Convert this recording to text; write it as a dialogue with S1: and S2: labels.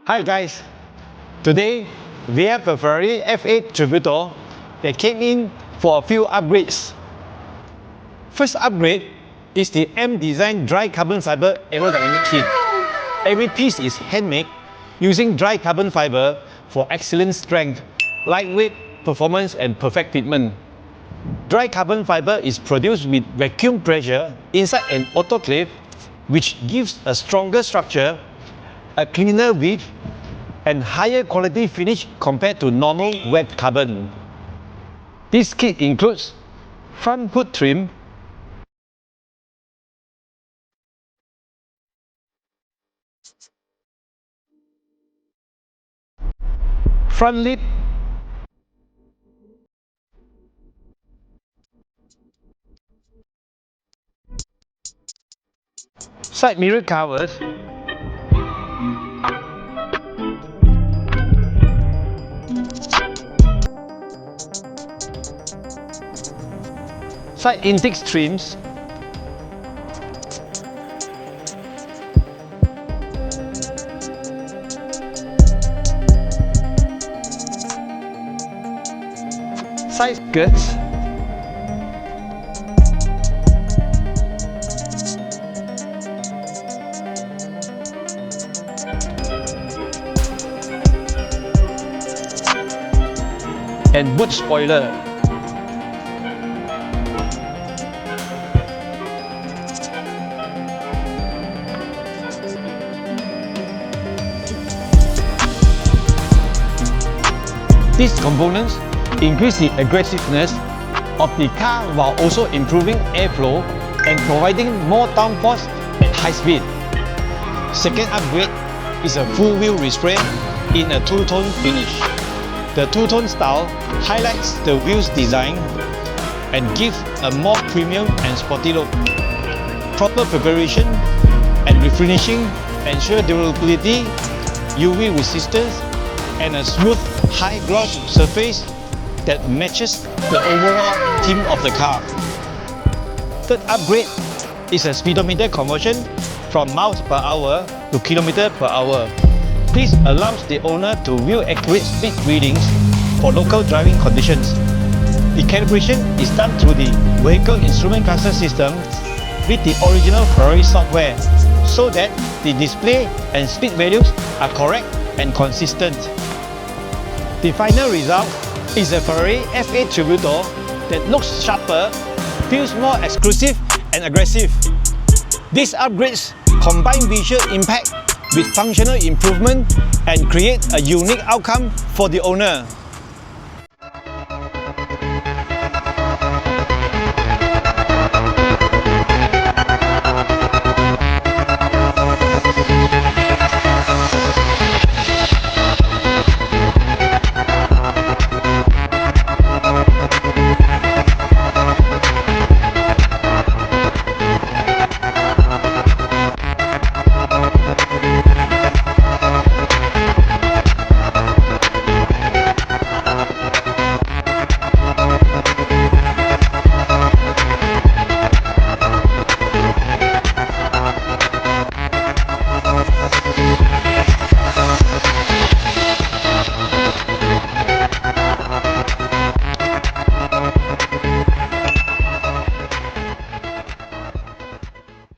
S1: Hi guys, today we have a Ferrari F8 Tributo that came in for a few upgrades. First upgrade is the M Design dry carbon fiber aerodynamic kit. Every piece is handmade using dry carbon fiber for excellent strength, lightweight performance and perfect fitment. Dry carbon fiber is produced with vacuum pressure inside an autoclave, which gives a stronger structure, a cleaner width, and higher quality finish compared to normal wet carbon. This kit includes front hood trim, front lid, side mirror covers, side intake trims, side skirts, and boot spoiler. These components increase the aggressiveness of the car while also improving airflow and providing more downforce at high speed. Second upgrade is a full wheel respray in a two-tone finish. The two-tone style highlights the wheel's design and gives a more premium and sporty look. Proper preparation and refinishing ensure durability, UV resistance, and a smooth, high gloss surface that matches the overall theme of the car. Third upgrade is a speedometer conversion from miles per hour to kilometer per hour. This allows the owner to view accurate speed readings for local driving conditions. The calibration is done through the vehicle instrument cluster system with the original Ferrari software, so that the display and speed values are correct and consistent. The final result is a Ferrari F8 Tributo that looks sharper, feels more exclusive and aggressive. These upgrades combine visual impact with functional improvement and create a unique outcome for the owner.